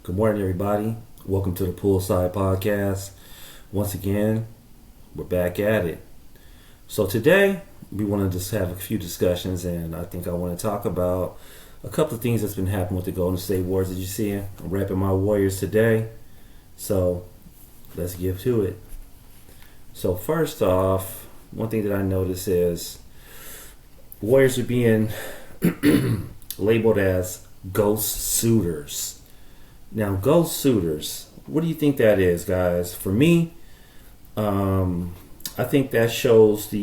Good morning, everybody. Welcome to the Poolside Podcast. Once again, we're back at it. So today, we want to just have a few discussions, and I think I want to talk about a couple of things that's been happening with the Golden State Warriors that you see. I'm repping my Warriors today, so let's get to it. So first off, one thing that I notice is Warriors are being labeled as ghost suitors. Now, ghost suitors, what do you think that is, guys? For me, I think that shows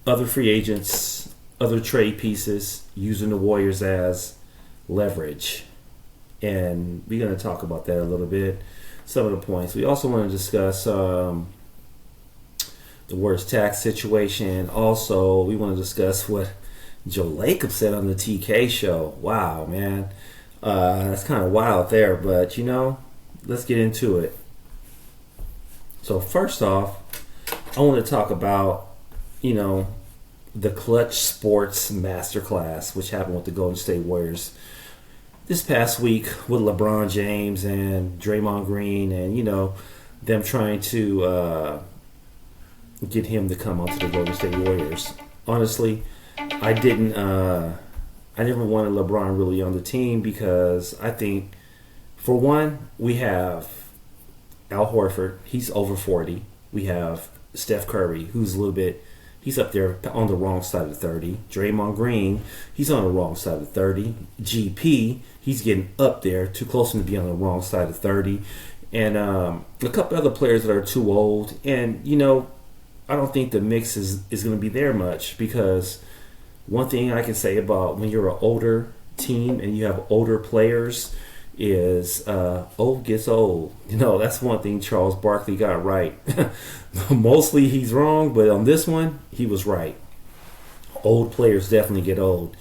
other free agents, other trade pieces using the Warriors as leverage. And we're going to talk about that a little bit, some of the points. We also want to discuss the Warriors tax situation. Also, we want to discuss what Joe Lacob said on the TK show. Wow, man. That's kind of wild there, but let's get into it. So first off, I want to talk about, the Clutch Sports Masterclass, which happened with the Golden State Warriors this past week with LeBron James and Draymond Green, and them trying to get him to come onto the Golden State Warriors. Honestly, I never wanted LeBron really on the team because I think, for one, we have Al Horford. He's over 40. We have Steph Curry, who's he's up there on the wrong side of 30. Draymond Green, he's on the wrong side of 30. GP, he's getting up there, too close to be on the wrong side of 30. And a couple other players that are too old. And, I don't think the mix is going to be there much because one thing I can say about when you're an older team and you have older players is old gets old. That's one thing Charles Barkley got right. Mostly he's wrong, but on this one, he was right. Old players definitely get old.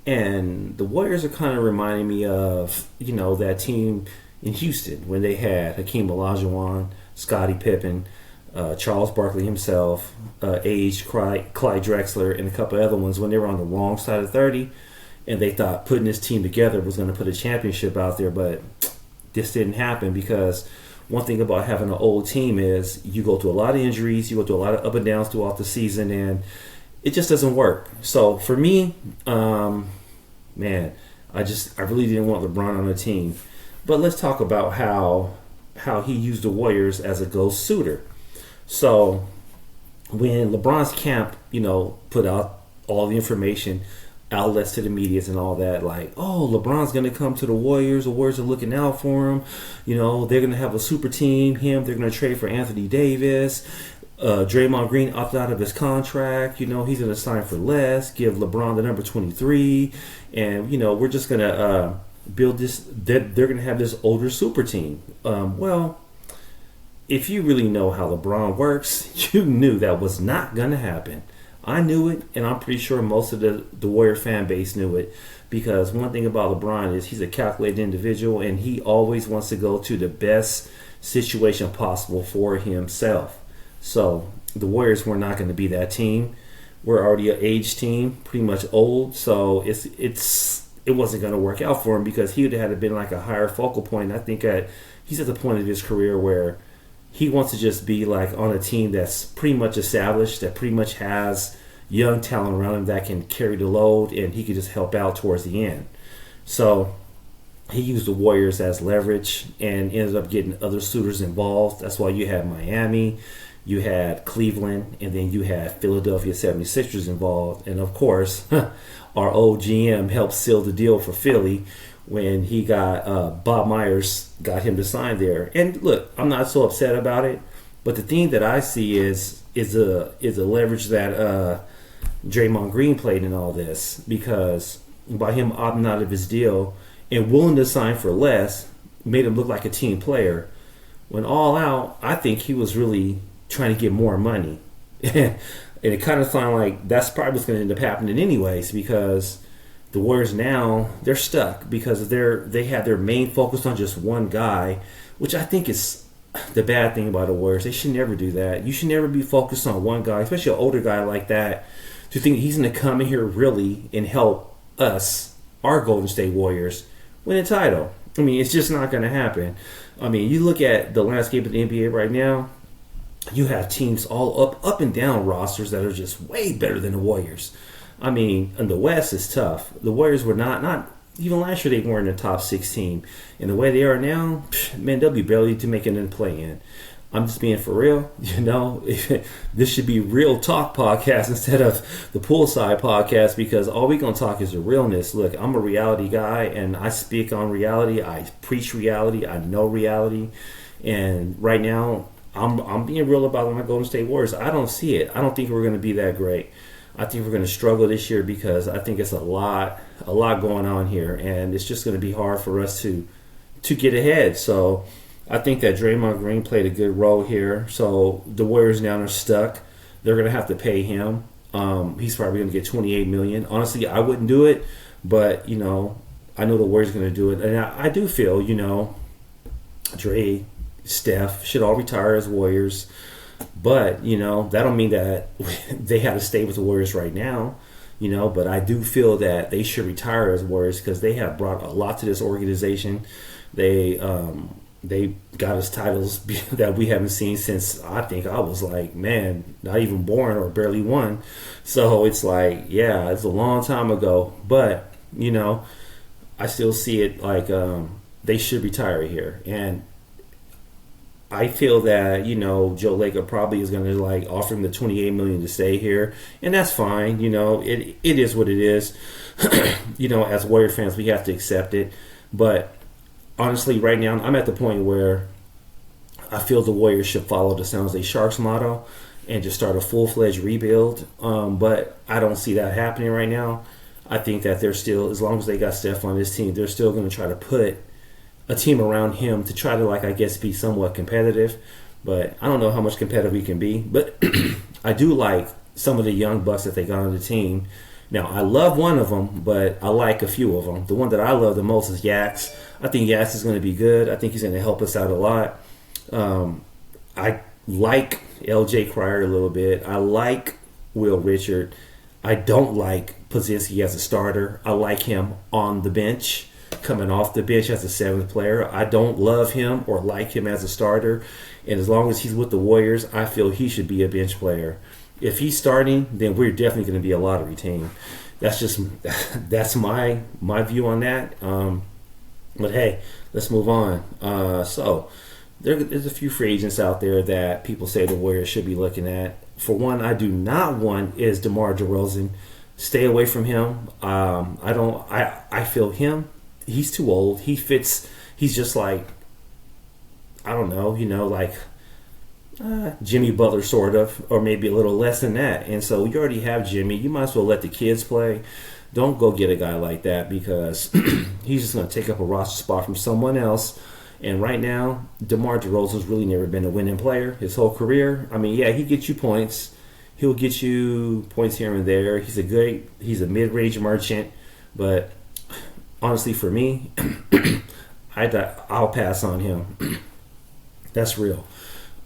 And the Warriors are kind of reminding me of, that team in Houston when they had Hakeem Olajuwon, Scottie Pippen, Charles Barkley himself, aged Clyde Drexler, and a couple other ones when they were on the wrong side of 30, and they thought putting this team together was going to put a championship out there, but this didn't happen because one thing about having an old team is you go through a lot of injuries, you go through a lot of up and downs throughout the season, and it just doesn't work. So for me, I really didn't want LeBron on the team. But let's talk about how he used the Warriors as a ghost suitor. So when LeBron's camp, put out all the information, outlets to the medias and all that, like, oh, LeBron's going to come to the Warriors are looking out for him. They're going to have a super team. They're going to trade for Anthony Davis. Draymond Green opted out of his contract. He's going to sign for less, give LeBron the number 23. And, we're just going to build this. They're going to have this older super team. If you really know how LeBron works, you knew that was not going to happen. I knew it, and I'm pretty sure most of the Warrior fan base knew it, because one thing about LeBron is he's a calculated individual, and he always wants to go to the best situation possible for himself. So the Warriors were not going to be that team. We're already an aged team, pretty much old, so it wasn't going to work out for him because he would have had to been like a higher focal point. I think he's at the point of his career where he wants to just be like on a team that's pretty much established, that pretty much has young talent around him that can carry the load, and he can just help out towards the end. So he used the Warriors as leverage and ended up getting other suitors involved. That's why you had Miami, you had Cleveland, and then you had Philadelphia 76ers involved. And of course, our old GM helped seal the deal for Philly when he got Bob Myers got him to sign there. And look, I'm not so upset about it, but the thing that I see is a leverage that Draymond Green played in all this, because by him opting out of his deal and willing to sign for less made him look like a team player. When all out, I think he was really trying to get more money. And it kind of sounded like that's probably what's going to end up happening anyways, because the Warriors now, they're stuck because they have their main focus on just one guy, which I think is the bad thing about the Warriors. They should never do that. You should never be focused on one guy, especially an older guy like that, to think he's going to come in here really and help us, our Golden State Warriors. win a title. I mean, it's just not going to happen. I mean, you look at the landscape of the NBA right now. You have teams all up and down rosters that are just way better than the Warriors. I mean, in the West is tough. The Warriors were not even last year they weren't in the top 6 team. And the way they are now, man, they'll be barely to make it in the play-in. I'm just being for real. This should be real talk podcast instead of the poolside podcast, because all we gonna talk is the realness. Look, I'm a reality guy and I speak on reality. I preach reality. I know reality. And right now, I'm being real about my Golden State Warriors. I don't see it. I don't think we're going to be that great. I think we're going to struggle this year because I think it's a lot going on here, and it's just going to be hard for us to get ahead. So I think that Draymond Green played a good role here. So the Warriors now are stuck. They're going to have to pay him. He's probably going to get $28 million. Honestly, I wouldn't do it, but I know the Warriors are going to do it, and I do feel Dre, Steph should all retire as Warriors, but that don't mean that they have to stay with the Warriors right now. But I do feel that they should retire as Warriors because they have brought a lot to this organization. They got us titles that we haven't seen since I think I was like, man, not even born or barely won. So it's like, yeah, it's a long time ago, but I still see it like they should retire here. And I feel that Joe Lacob probably is going to like offer him the $28 million to stay here, and that's fine. It is what it is. As Warrior fans, we have to accept it. But honestly, right now, I'm at the point where I feel the Warriors should follow the San Jose Sharks model and just start a full-fledged rebuild. But I don't see that happening right now. I think that they're still, as long as they got Steph on this team, they're still going to try to put a team around him to try to, be somewhat competitive. But I don't know how much competitive we can be. But I do like some of the young bucks that they got on the team. Now, I love one of them, but I like a few of them. The one that I love the most is Yax. I think Yax is going to be good. I think he's going to help us out a lot. I like LJ Cryer a little bit. I like Will Richard. I don't like Pozinski as a starter. I like him on the bench, coming off the bench as a 7th player. I don't love him or like him as a starter. And as long as he's with the Warriors, I feel he should be a bench player. If he's starting, then we're definitely going to be a lottery team. That's my view on that. But hey, let's move on. So there's a few free agents out there that people say the Warriors should be looking at. For one, I do not want is DeMar DeRozan. Stay away from him. I feel him. He's too old. He fits. He's just like, I don't know, Jimmy Butler sort of, or maybe a little less than that. And so you already have Jimmy. You might as well let the kids play. Don't go get a guy like that because he's just going to take up a roster spot from someone else. And right now, DeMar DeRozan's really never been a winning player his whole career. I mean, yeah, he gets you points. He'll get you points here and there. He's a mid-range merchant. But honestly, for me, I'll pass on him. That's real.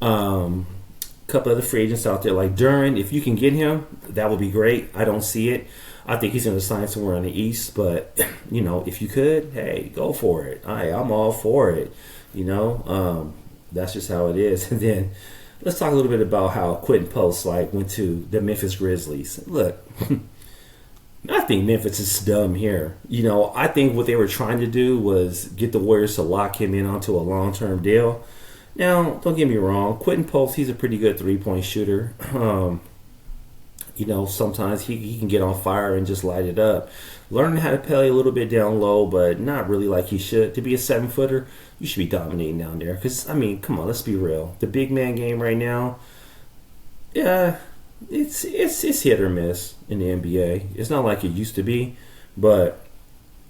Couple other free agents out there like Duren. If you can get him, that would be great. I don't see it. I think he's going to sign somewhere on the East, but if you could, hey, go for it. I'm all for it. That's just how it is. And then let's talk a little bit about how Quentin Post went to the Memphis Grizzlies. Look, I think Memphis is dumb here. I think what they were trying to do was get the Warriors to lock him in onto a long-term deal. Now, don't get me wrong. Quentin Post, he's a pretty good three-point shooter. Sometimes he can get on fire and just light it up. Learning how to play a little bit down low, but not really like he should. To be a 7-footer, you should be dominating down there. Because, come on, let's be real. The big man game right now, yeah, it's hit or miss in the NBA. It's not like it used to be, but,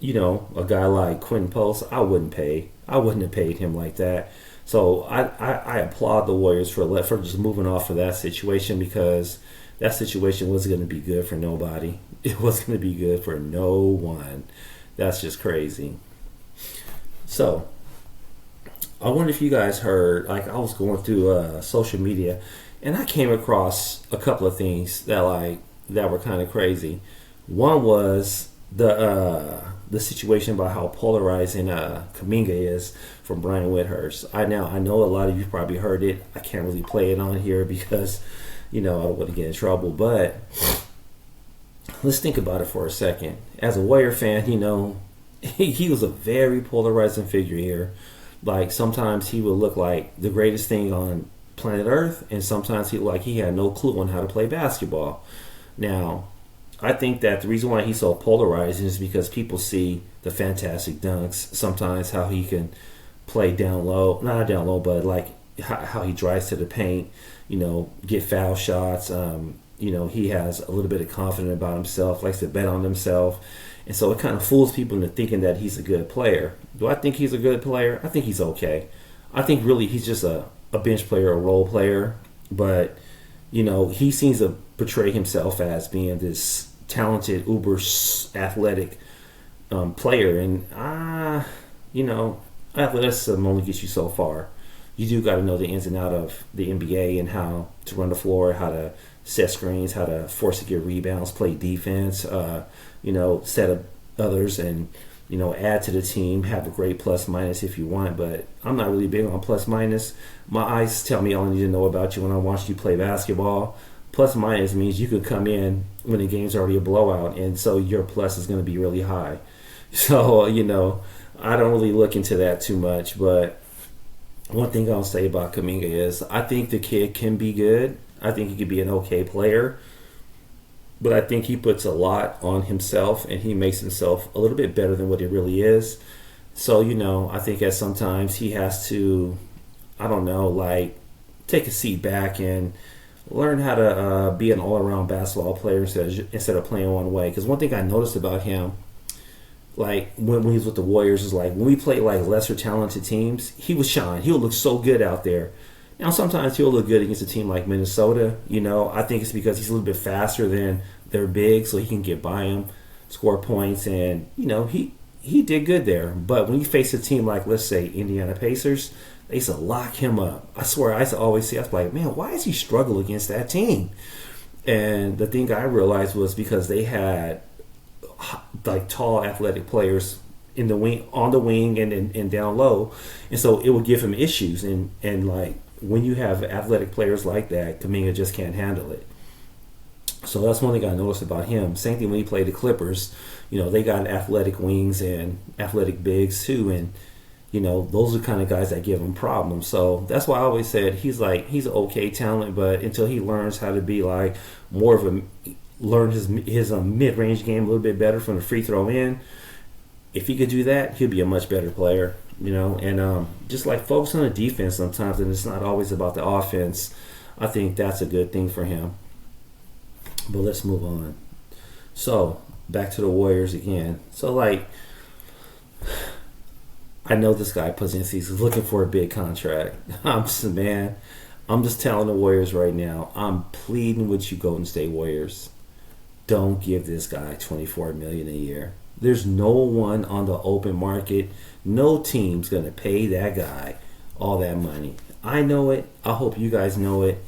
a guy like Quentin Post, I wouldn't have paid him like that. So I applaud the Warriors for just moving off of that situation because that situation wasn't going to be good for nobody. It wasn't going to be good for no one. That's just crazy. So I wonder if you guys heard, I was going through social media and I came across a couple of things that were kind of crazy. One was the the situation about how polarizing Kaminga is from Brian Whithurst. I know a lot of you probably heard it. I can't really play it on here because, I don't want to get in trouble. But let's think about it for a second. As a Warrior fan, he was a very polarizing figure here. Like, sometimes he would look like the greatest thing on planet Earth, and sometimes he looked like he had no clue on how to play basketball. Now, I think that the reason why he's so polarizing is because people see the fantastic dunks, sometimes how he can play down low, not down low, but like how he drives to the paint, get foul shots. He has a little bit of confidence about himself, likes to bet on himself. And so it kind of fools people into thinking that he's a good player. Do I think he's a good player? I think he's okay. I think really he's just a bench player, a role player. But, he seems to portray himself as being this talented, uber athletic player. And, athleticism only gets you so far. You do got to know the ins and outs of the NBA and how to run the floor, how to set screens, how to force to get rebounds, play defense, set up others and, add to the team, have a great plus minus if you want. But I'm not really big on plus minus. My eyes tell me all I need to know about you when I watch you play basketball. Plus minus means you could come in when the game's already a blowout, and so your plus is going to be really high. So, I don't really look into that too much. But one thing I'll say about Kuminga is I think the kid can be good. I think he could be an okay player. But I think he puts a lot on himself, and he makes himself a little bit better than what he really is. So, I think that sometimes he has to, take a seat back and learn how to be an all-around basketball player instead of playing one way. Because one thing I noticed about him, like when he was with the Warriors, is like when we played like lesser talented teams, he would shine. He would look so good out there. Now, sometimes he'll look good against a team like Minnesota. I think it's because he's a little bit faster than their big, so he can get by them, score points, and, he did good there. But when he faced a team like, let's say, Indiana Pacers, they used to lock him up. I swear, I used to always see, I was like, man, why does he struggle against that team? And the thing I realized was because they had, like, tall, athletic players in the wing, on the wing, and down low. And so it would give him issues. And like, when you have athletic players like that, Kuminga just can't handle it. So that's one thing I noticed about him. Same thing when he played the Clippers. They got athletic wings and athletic bigs too. And, those are the kind of guys that give him problems. So that's why I always said he's an okay talent, but until he learns how to be like more of learn his mid-range game a little bit better from the free throw in, if he could do that, he'll be a much better player. And just like focus on the defense sometimes, and it's not always about the offense. I think that's a good thing for him. But let's move on. So, back to the Warriors again. So, I know this guy, Pozinski's looking for a big contract. I'm just telling the Warriors right now, I'm pleading with you, Golden State Warriors. Don't give this guy $24 million a year. There's no one on the open market, no team's going to pay that guy all that money. I know it. I hope you guys know it.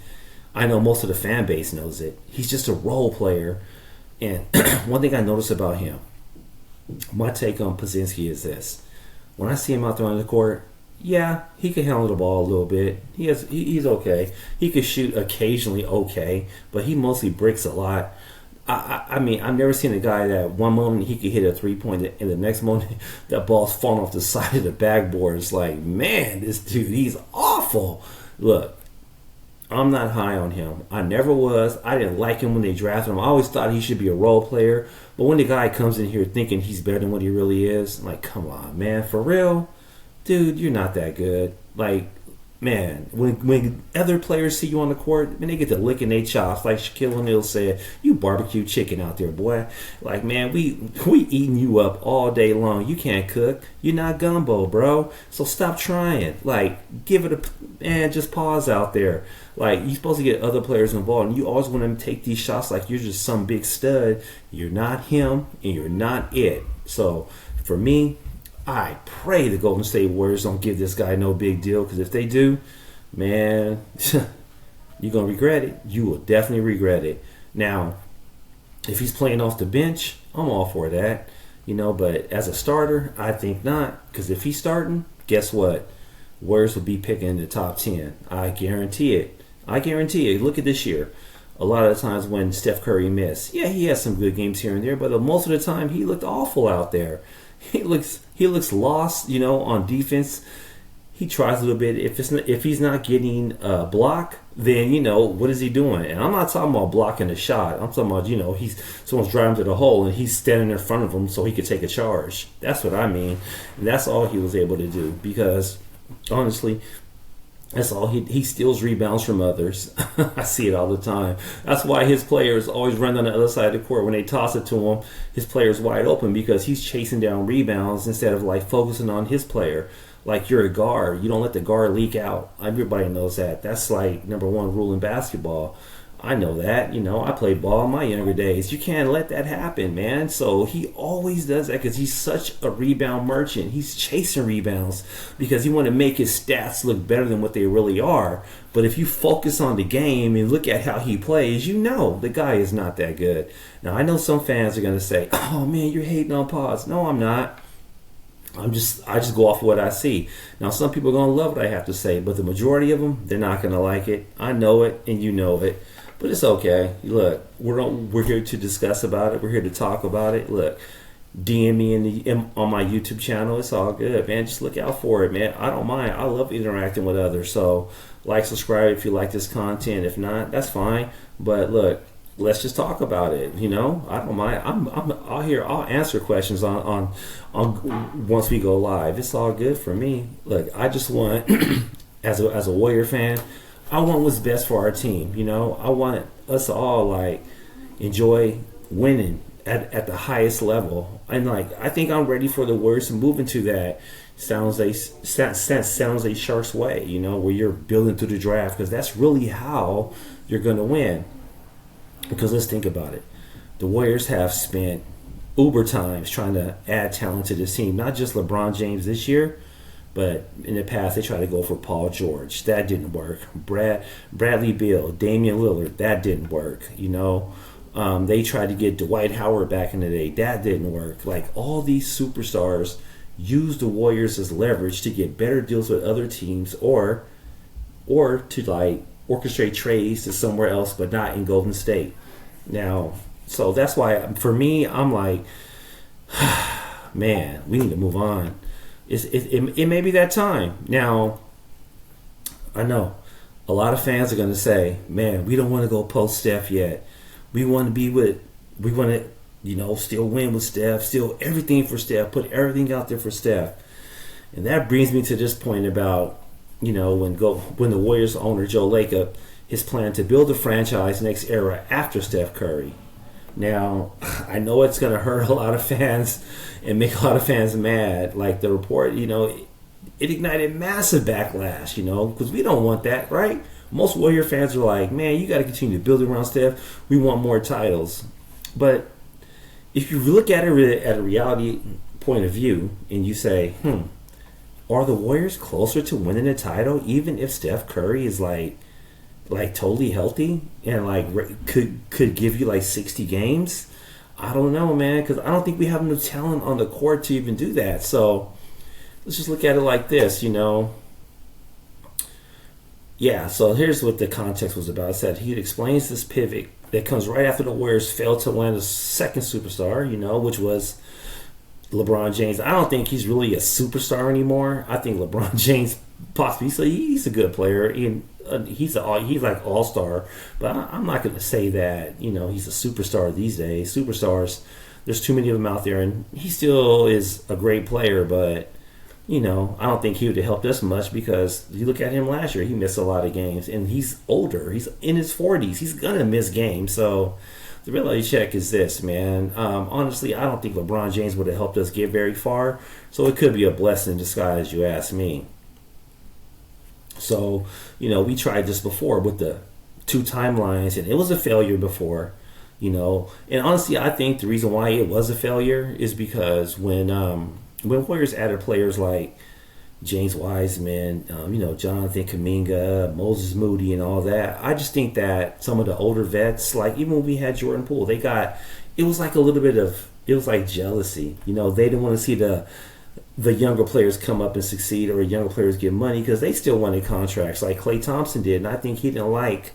I know most of the fan base knows it. He's just a role player. And one thing I noticed about him, my take on Pozinski is this. When I see him out there on the court, yeah, he can handle the ball a little bit. He's okay. He can shoot occasionally okay, but he mostly bricks a lot. I mean, I've never seen a guy that one moment he could hit a three-pointer and the next moment that ball's falling off the side of the backboard. It's like, man, this dude, he's awful. Look, I'm not high on him. I never was. I didn't like him when they drafted him. I always thought he should be a role player. But when the guy comes in here thinking he's better than what he really is, I'm like, come on, man, for real? Dude, you're not that good. Like, man, when other players see you on the court, man, they get to licking their chops. Like Shaquille O'Neal said, you barbecue chicken out there, boy. Like, man, we eating you up all day long. You can't cook. You're not gumbo, bro. So stop trying. Like, give it just pause out there. Like, you're supposed to get other players involved, and you always want them to take these shots like you're just some big stud. You're not him, and you're not it. So, for me, I pray the Golden State Warriors don't give this guy no big deal, because if they do, man, you're going to regret it. You will definitely regret it. Now, if he's playing off the bench, I'm all for that. But as a starter, I think not. Because if he's starting, guess what? Warriors will be picking in the top 10. I guarantee it. I guarantee it. Look at this year. A lot of the times when Steph Curry missed, yeah, he has some good games here and there, but most of the time he looked awful out there. He looks lost, on defense. He tries a little bit. If he's not getting a block, then what is he doing? And I'm not talking about blocking a shot. I'm talking about someone's driving to the hole and he's standing in front of him so he could take a charge. That's what I mean. And that's all he was able to do because honestly, that's all he steals rebounds from others. I see it all the time. That's why his players always run on the other side of the court. When they toss it to him, his player's wide open because he's chasing down rebounds instead of focusing on his player. Like you're a guard, you don't let the guard leak out. Everybody knows that. That's number one rule in basketball. I know that. I played ball in my younger days. You can't let that happen, man. So he always does that because he's such a rebound merchant. He's chasing rebounds because he want to make his stats look better than what they really are. But if you focus on the game and look at how he plays, the guy is not that good. Now, I know some fans are going to say, oh, man, you're hating on Paz. No, I'm not. I just go off of what I see. Now, some people are going to love what I have to say, but the majority of them, they're not going to like it. I know it, and you know it. But it's okay. Look, we're here to discuss about it. We're here to talk about it. Look, DM me on my YouTube channel. It's all good, man. Just look out for it, man. I don't mind. I love interacting with others. So, subscribe if you like this content. If not, that's fine. But look, let's just talk about it. I don't mind. I'll answer questions on once we go live. It's all good for me. Look, I just want as a Warrior fan, I want what's best for our team. I want us to all enjoy winning at the highest level. And I think I'm ready for the Warriors to move into that sounds a Sharks way. Where you're building through the draft because that's really how you're going to win. Because let's think about it. The Warriors have spent uber times trying to add talent to this team. Not just LeBron James this year, but in the past they tried to go for Paul George. That didn't work. Bradley Beal, Damian Lillard. That didn't work. They tried to get Dwight Howard back in the day. That didn't work. All these superstars use the Warriors as leverage to get better deals with other teams or to orchestrate trades to somewhere else, but not in Golden State. Now, so that's why for me, I'm man, we need to move on. It may be that time. Now, I know a lot of fans are going to say, man, we don't want to go post Steph yet. We want to still win with Steph, still everything for Steph, put everything out there for Steph. And that brings me to this point about, when the Warriors owner, Joe Lacob, his plan to build a franchise next era after Steph Curry. Now, I know it's going to hurt a lot of fans and make a lot of fans mad. The report, it ignited massive backlash, because we don't want that, right? Most Warrior fans are like, man, you got to continue to build around Steph. We want more titles. But if you look at it at a reality point of view and you say, are the Warriors closer to winning a title even if Steph Curry is totally healthy and could give you 60 games? I don't know, man, because I don't think we have enough talent on the court to even do that. So let's just look at it like this, Yeah, so here's what the context was about. It said he explains this pivot that comes right after the Warriors failed to land a second superstar, which was LeBron James. I don't think he's really a superstar anymore. I think LeBron James possibly he's a good player. He's all-star, but I'm not going to say that he's a superstar these days. Superstars, there's too many of them out there, and he still is a great player. But I don't think he would have helped us much because you look at him last year, he missed a lot of games, and he's older. He's in his 40s. He's gonna miss games. So the reality check is this, man. Honestly, I don't think LeBron James would have helped us get very far. So it could be a blessing in disguise, you ask me. So, we tried this before with the 2 timelines, and it was a failure before, And honestly, I think the reason why it was a failure is because when Warriors added players like James Wiseman, Jonathan Kuminga, Moses Moody, and all that, I just think that some of the older vets, even when we had Jordan Poole, it was a little bit of it was like jealousy. They didn't want to see the younger players come up and succeed, or younger players get money, because they still wanted contracts like Klay Thompson did. And I think he didn't like,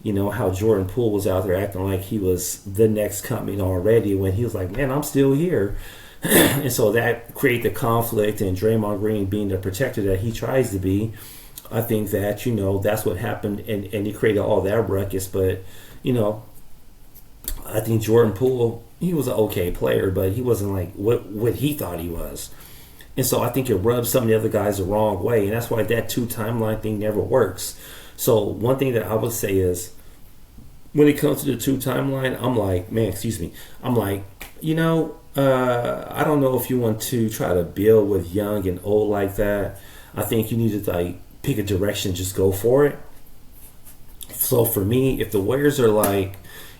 how Jordan Poole was out there acting like he was the next coming already, when he was like, man, I'm still here. And so that created the conflict, and Draymond Green being the protector that he tries to be. I think that, that's what happened, and he created all that ruckus. But, I think Jordan Poole, he was an okay player, but he wasn't like what he thought he was. And so I think it rubs some of the other guys the wrong way, and that's why that two timeline thing never works. So one thing that I would say is, when it comes to the two timeline, I'm like, I don't know if you want to try to build with young and old like that. I think you need to like pick a direction, just go for it. So for me, if the Warriors are like,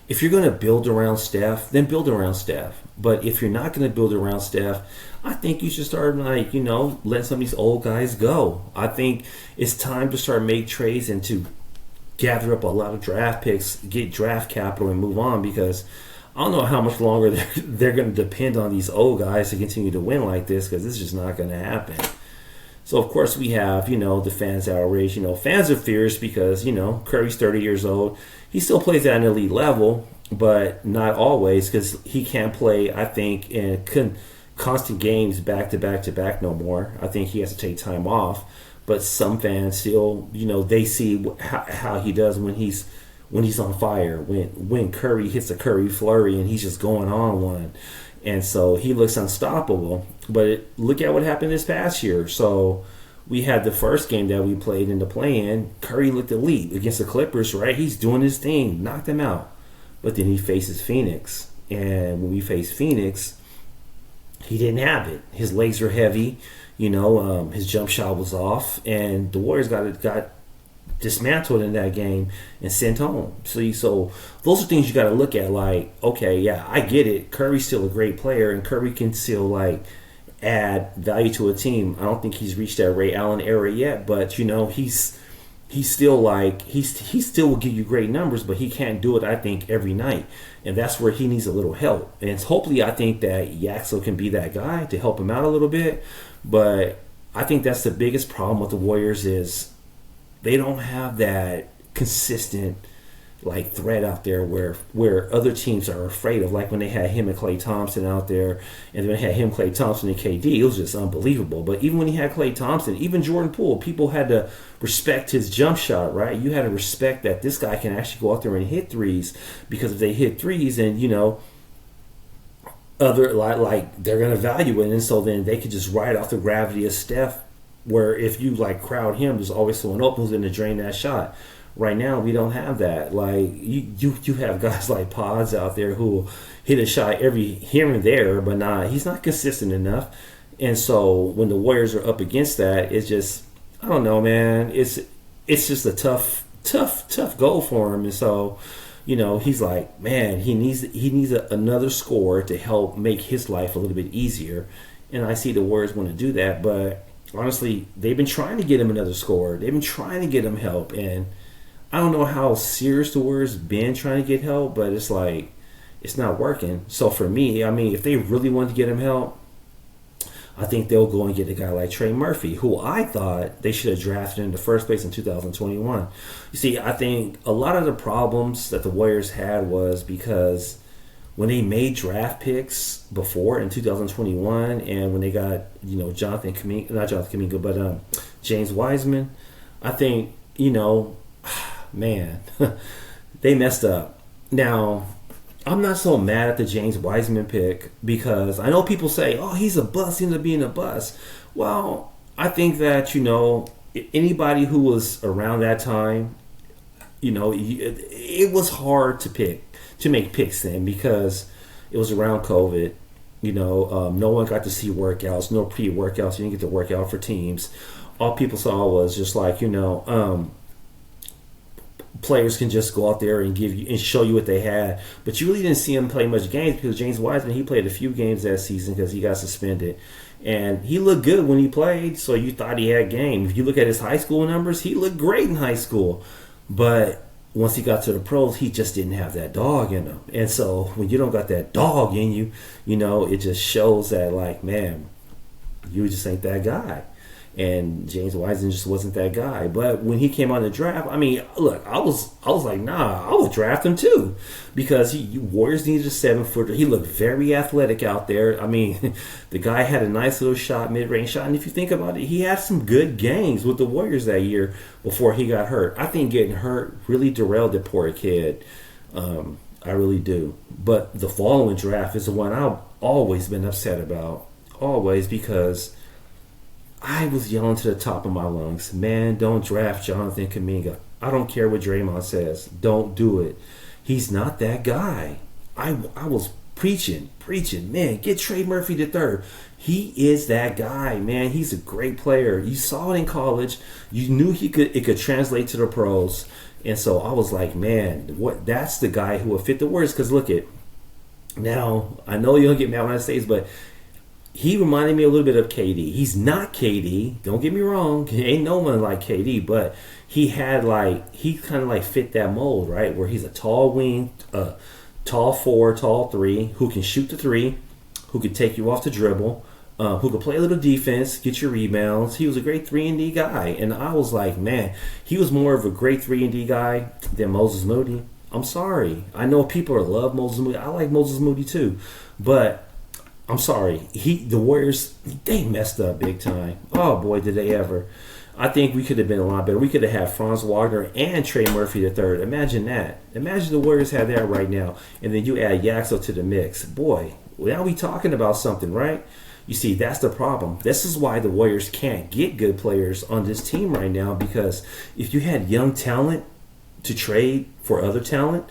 if you're going to build around Steph, then build around Steph. But if you're not going to build around Steph, I think you should start like, letting some of these old guys go. I think it's time to start make trades and to gather up a lot of draft picks, get draft capital, and move on, because I don't know how much longer they're going to depend on these old guys to continue to win like this, because this is just not going to happen. So, of course, we have, the fans outrage. Fans are fierce because, Curry's 30 years old. He still plays at an elite level, but not always, because he can't play, I think, in constant games back to back to back no more. I think he has to take time off. But some fans still, they see how he does when he's on fire, when Curry hits a Curry flurry and he's just going on one. And so he looks unstoppable. But look at what happened this past year. So we had the first game that we played in the play-in. Curry looked elite against the Clippers, right? He's doing his thing, knocked them out. But then he faces Phoenix. And when we faced Phoenix, he didn't have it. His legs were heavy. His jump shot was off. And the Warriors got dismantled in that game and sent home. So those are things you got to look at. Like, okay, yeah, I get it. Curry's still a great player, and Curry can still like add value to a team. I don't think he's reached that Ray Allen era yet, but he's still like he still will give you great numbers, but he can't do it, I think, every night, and that's where he needs a little help. And hopefully, I think that Yaxel can be that guy to help him out a little bit. But I think that's the biggest problem with the Warriors is they don't have that consistent like threat out there where other teams are afraid of. Like when they had him and Klay Thompson out there, and then they had him, Klay Thompson, and KD, it was just unbelievable. But even when he had Klay Thompson, even Jordan Poole, people had to respect his jump shot, right? You had to respect that this guy can actually go out there and hit threes, because if they hit threes, and other like they're gonna value it, and so then they could just ride off the gravity of Steph. Where if you like crowd him, there's always someone open who's going to drain that shot. Right now, we don't have that. Like you have guys like Pods out there who hit a shot every here and there, but he's not consistent enough. And so when the Warriors are up against that, it's just, I don't know, man. It's just a tough goal for him. And so, he's like, man, he needs another scorer to help make his life a little bit easier. And I see the Warriors want to do that, but honestly, they've been trying to get him another scorer. They've been trying to get him help, and I don't know how serious the Warriors been trying to get help, but it's like it's not working. So for me, I mean, if they really want to get him help, I think they'll go and get a guy like Trey Murphy, who I thought they should have drafted in the first place in 2021. You see, I think a lot of the problems that the Warriors had was because when they made draft picks before in 2021, and when they got James Wiseman, I think man, they messed up. Now, I'm not so mad at the James Wiseman pick, because I know people say, "Oh, he's a bust. He ends up being a bust." Well, I think that anybody who was around that time, it was hard to make picks then, because it was around COVID. No one got to see workouts, no pre-workouts. You didn't get to work out for teams. All people saw was just like, players can just go out there and give you and show you what they had. But you really didn't see him play much games, because James Wiseman, he played a few games that season because he got suspended. And he looked good when he played, so you thought he had game. If you look at his high school numbers, he looked great in high school. But once he got to the pros, he just didn't have that dog in him. And so when you don't got that dog in you, it just shows that, like, man, you just ain't that guy. And James Wiseman just wasn't that guy. But when he came on the draft, I mean, look, I was like, nah, I would draft him too, because Warriors needed a 7-footer. He looked very athletic out there. I mean, the guy had a nice little shot, mid-range shot, and if you think about it, he had some good games with the Warriors that year before he got hurt. I think getting hurt really derailed the poor kid. I really do. But the following draft is the one I've always been upset about, always, because I was yelling to the top of my lungs, man, don't draft Jonathan Kuminga. I don't care what Draymond says. Don't do it. He's not that guy. I was preaching, man, get Trey Murphy the third. He is that guy, man. He's a great player. You saw it in college. You knew it could translate to the pros. And so I was like, man, that's the guy who will fit the words. Because look at, now, I know you'll get mad when I say this, but he reminded me a little bit of KD. He's not KD. Don't get me wrong. He ain't no one like KD, but he kind of like fit that mold, right? Where he's a tall wing, tall 4, tall 3, who can shoot the 3, who can take you off the dribble, who can play a little defense, get your rebounds. He was a great 3-and-D guy. And I was like, man, he was more of a great 3-and-D guy than Moses Moody. I'm sorry. I know people love Moses Moody. I like Moses Moody too. But I'm sorry. The Warriors, they messed up big time. Oh, boy, did they ever. I think we could have been a lot better. We could have had Franz Wagner and Trey Murphy the third. Imagine that. Imagine the Warriors had that right now. And then you add Yaxo to the mix. Boy, now we talking about something, right? You see, that's the problem. This is why the Warriors can't get good players on this team right now, because if you had young talent to trade for other talent,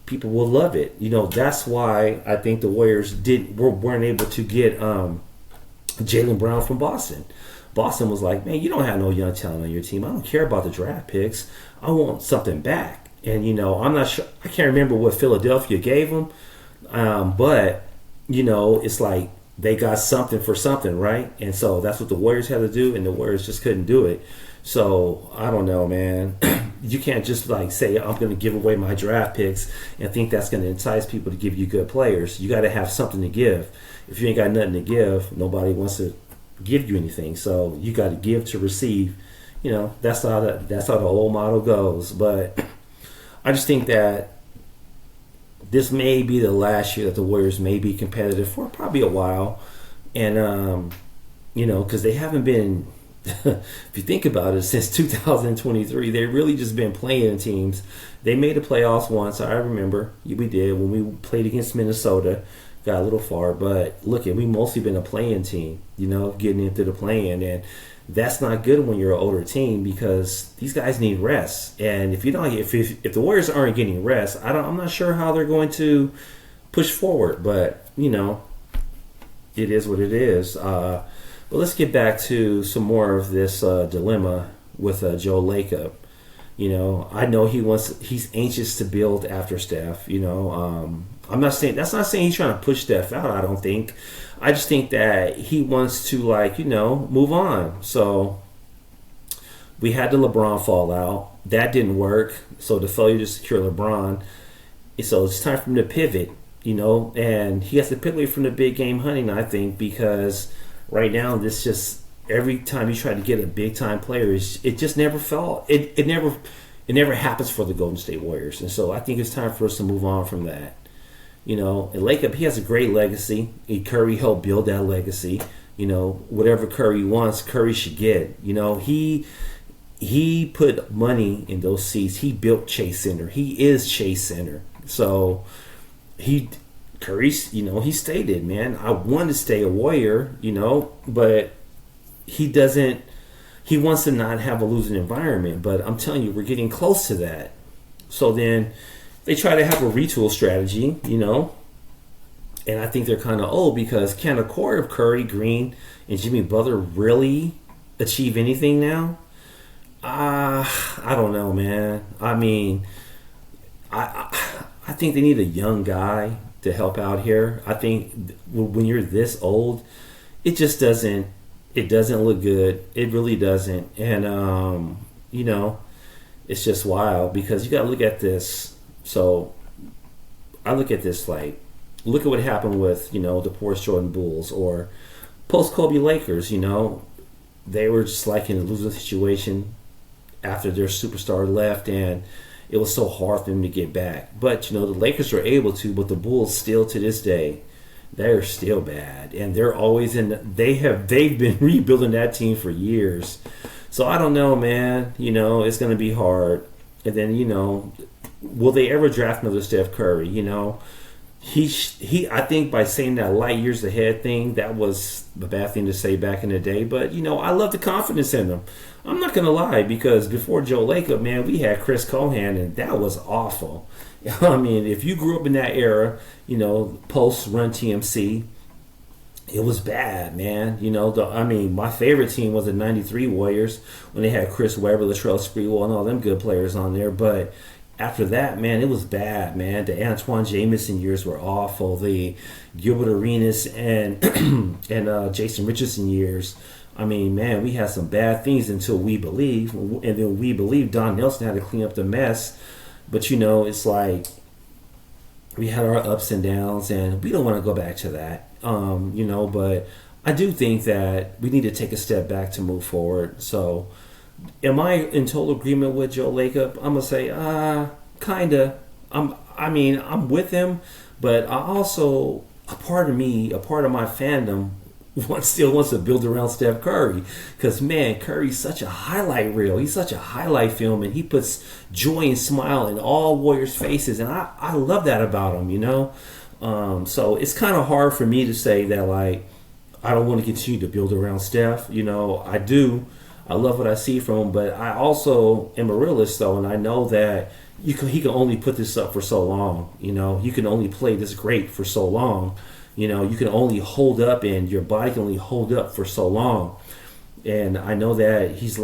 people will love it. That's why I think the Warriors weren't able to get Jaylen Brown from Boston. Boston was like, man, you don't have no young talent on your team. I don't care about the draft picks. I want something back. And, I'm not sure. I can't remember what Philadelphia gave them. But, it's like they got something for something, right? And so that's what the Warriors had to do, and the Warriors just couldn't do it. So, I don't know, man. You can't just like say, I'm going to give away my draft picks and think that's going to entice people to give you good players. You got to have something to give. If you ain't got nothing to give, nobody wants to give you anything. So you got to give to receive. That's how the old model goes. But I just think that this may be the last year that the Warriors may be competitive for probably a while. And, because they haven't been, if you think about it, since 2023, they've really just been playing teams. They made the playoffs once, I remember. We did when we played against Minnesota. Got a little far, but look, we mostly been a playing team, getting into the play-in, and that's not good when you're an older team, because these guys need rest. And if the Warriors aren't getting rest, I'm not sure how they're going to push forward. But it is what it is. But let's get back to some more of this dilemma with Joe Lacob. I know he's anxious to build after Steph. I'm not saying he's trying to push Steph out. I don't think. I just think that he wants to move on. So we had the LeBron fallout. That didn't work. So the failure to secure LeBron. So it's time for him to pivot. And he has to pivot from the big game hunting. I think, because right now this just, every time you try to get a big time player, it just never felt. It never happens for the Golden State Warriors. And so I think it's time for us to move on from that. And Lacob, he has a great legacy. Curry helped build that legacy. Whatever Curry wants, Curry should get. He put money in those seats. He built Chase Center. He is Chase Center. So Curry, he stated, man, I want to stay a Warrior, but he doesn't. He wants to not have a losing environment. But I'm telling you, we're getting close to that. So then they try to have a retool strategy, and I think they're kind of old, because can a core of Curry, Green, and Jimmy Butler really achieve anything now? I don't know, man. I mean, I think they need a young guy to help out here. I think when you're this old, it just doesn't look good. It really doesn't. And It's just wild because you got to look at this. So I look at this like, look at what happened with, the Forrest Jordan Bulls or post Kobe Lakers. They were just like in a losing situation after their superstar left, and it was so hard for them to get back. But the Lakers were able to, but the Bulls still to this day, they're still bad, and they're always in. They've been rebuilding that team for years. So I don't know, man. It's going to be hard. And then will they ever draft another Steph Curry? He I think by saying that light years ahead thing, that was a bad thing to say back in the day. But I love the confidence in him. I'm not gonna lie, because before Joe Lacob, man, we had Chris Cohan, and that was awful. I mean, if you grew up in that era, post Run TMC, it was bad, man. My favorite team was the '93 Warriors when they had Chris Webber, Latrell Sprewell, and all them good players on there. But after that, man, it was bad, man. The Antoine Jamison years were awful. The Gilbert Arenas and Jason Richardson years. I mean, man, we had some bad things until We Believe. And then We Believe, Don Nelson had to clean up the mess. But, it's like we had our ups and downs, and we don't want to go back to that. But I do think that we need to take a step back to move forward. So, am I in total agreement with Joe Lacob? I'm gonna say, kinda. I'm with him, but I also, a part of my fandom, still wants to build around Steph Curry, because man, Curry's such a highlight reel. He's such a highlight film, and he puts joy and smile in all Warriors' faces, and I love that about him. So it's kind of hard for me to say that like I don't want to continue to build around Steph. I do. I love what I see from him, but I also am a realist, though, and I know that he can only put this up for so long. You can only play this great for so long. You can only hold up, and your body can only hold up for so long. And I know that he's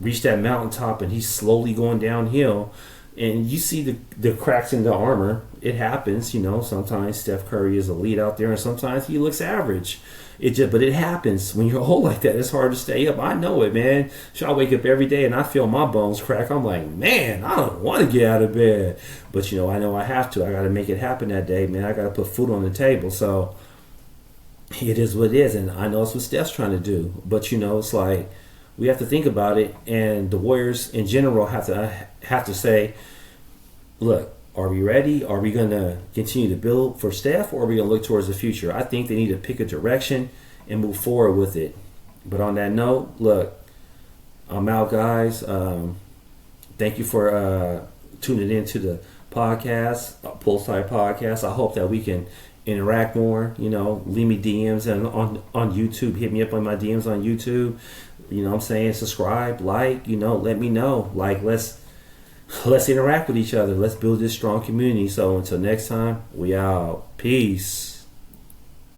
reached that mountaintop, and he's slowly going downhill. And you see the cracks in the armor. It happens, Sometimes Steph Curry is elite out there, and sometimes he looks average. But it happens when you're old like that. It's hard to stay up. I know it, man. So I wake up every day and I feel my bones crack. I'm like, man, I don't want to get out of bed, but I know I have to. I got to make it happen that day, man. I got to put food on the table. So it is what it is, and I know it's what Steph's trying to do. But it's like we have to think about it, and the Warriors in general have to say, look. Are we ready? Are we going to continue to build for Steph, or are we going to look towards the future? I think they need to pick a direction and move forward with it. But on that note, look, I'm out, guys. Thank you for tuning in to the podcast, Poolside Podcast. I hope that we can interact more. Leave me DMs and on YouTube. Hit me up on my DMs on YouTube. What I'm saying? Subscribe, like, let me know. Like, let's interact with each other. Let's build this strong community. So until next time, we out. Peace.